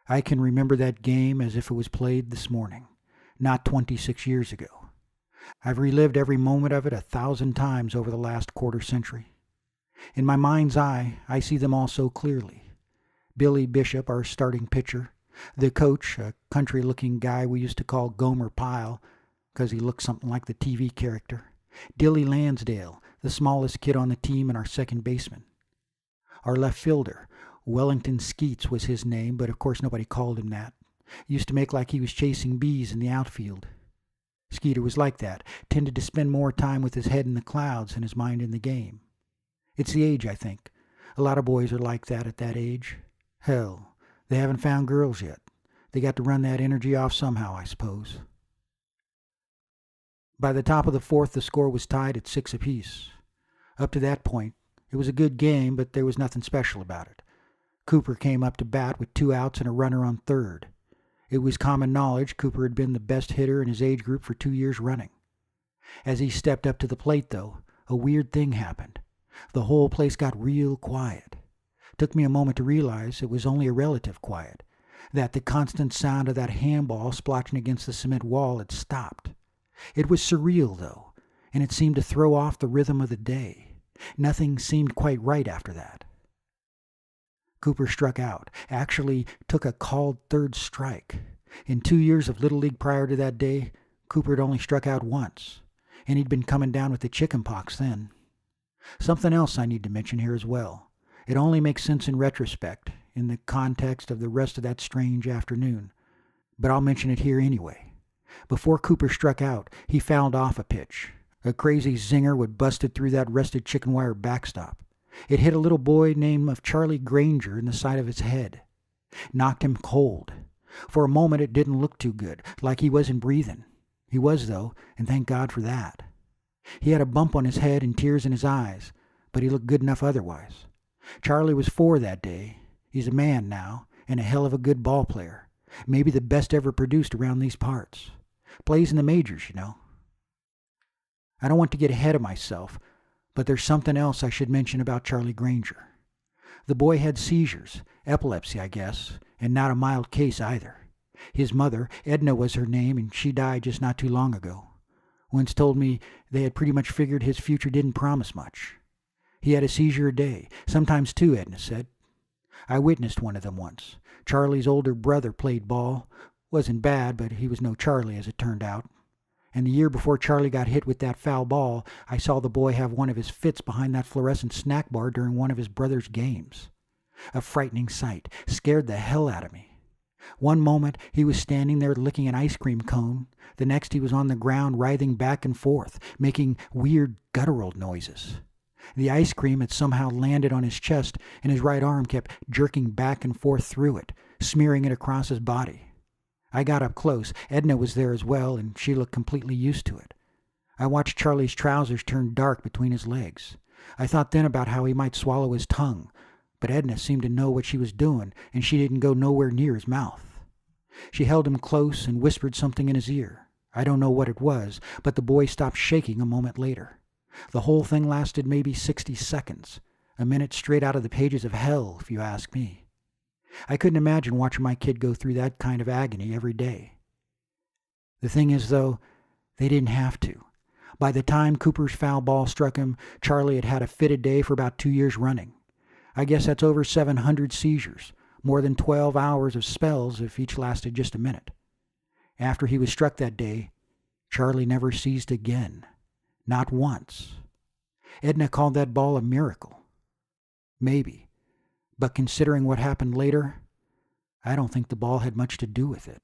I can remember that game as if it was played this morning, not 26 years ago. I've relived every moment of it 1,000 times over the last quarter century. In my mind's eye, I see them all so clearly. Billy Bishop, our starting pitcher, the coach, a country-looking guy we used to call Gomer Pyle because he looked something like the TV character, Dilly Lansdale, the smallest kid on the team and our second baseman. Our left fielder, Wellington Skeets was his name, but of course nobody called him that. Used to make like he was chasing bees in the outfield. Skeeter was like that, tended to spend more time with his head in the clouds than his mind in the game. It's the age, I think. A lot of boys are like that at that age. Hell, they haven't found girls yet. They got to run that energy off somehow, I suppose. By the top of the fourth, the score was tied at 6 apiece. Up to that point, it was a good game, but there was nothing special about it. Cooper came up to bat with 2 outs and a runner on third. It was common knowledge Cooper had been the best hitter in his age group for 2 years running. As he stepped up to the plate, though, a weird thing happened. The whole place got real quiet. Took me a moment to realize it was only a relative quiet, that the constant sound of that handball splotching against the cement wall had stopped. It was surreal, though, and it seemed to throw off the rhythm of the day. Nothing seemed quite right after that. Cooper struck out, actually took a called third strike. In 2 years of Little League prior to that day, Cooper had only struck out once, and he'd been coming down with the chicken pox then. Something else I need to mention here as well. It only makes sense in retrospect, in the context of the rest of that strange afternoon, but I'll mention it here anyway. Before Cooper struck out, he fouled off a pitch. A crazy zinger would busted through that rusted chicken wire backstop. It hit a little boy named Charlie Granger in the side of his head. Knocked him cold. For a moment it didn't look too good, like he wasn't breathing. He was, though, and thank God for that. He had a bump on his head and tears in his eyes, but he looked good enough otherwise. Charlie was 4 that day. He's a man now, and a hell of a good ball player. Maybe the best ever produced around these parts. Plays in the majors, you know. I don't want to get ahead of myself, but there's something else I should mention about Charlie Granger. The boy had seizures, epilepsy, I guess, and not a mild case either. His mother, Edna was her name, and she died just not too long ago. Once told me they had pretty much figured his future didn't promise much. He had a seizure a day, sometimes 2, Edna said. I witnessed one of them once. Charlie's older brother played ball. Wasn't bad, but he was no Charlie as it turned out. And the year before Charlie got hit with that foul ball, I saw the boy have one of his fits behind that fluorescent snack bar during one of his brother's games. A frightening sight, scared the hell out of me. One moment he was standing there licking an ice cream cone. The next he was on the ground writhing back and forth, making weird guttural noises. The ice cream had somehow landed on his chest, and his right arm kept jerking back and forth through it, smearing it across his body. I got up close. Edna was there as well, and she looked completely used to it. I watched Charlie's trousers turn dark between his legs. I thought then about how he might swallow his tongue, but Edna seemed to know what she was doing, and she didn't go nowhere near his mouth. She held him close and whispered something in his ear. I don't know what it was, but the boy stopped shaking a moment later. The whole thing lasted maybe 60 seconds, a minute straight out of the pages of hell, if you ask me. I couldn't imagine watching my kid go through that kind of agony every day. The thing is, though, they didn't have to. By the time Cooper's foul ball struck him, Charlie had had a fit a day for about 2 years running. I guess that's over 700 seizures, more than 12 hours of spells if each lasted just a minute. After he was struck that day, Charlie never seized again. Not once. Edna called that ball a miracle. Maybe. But considering what happened later, I don't think the ball had much to do with it.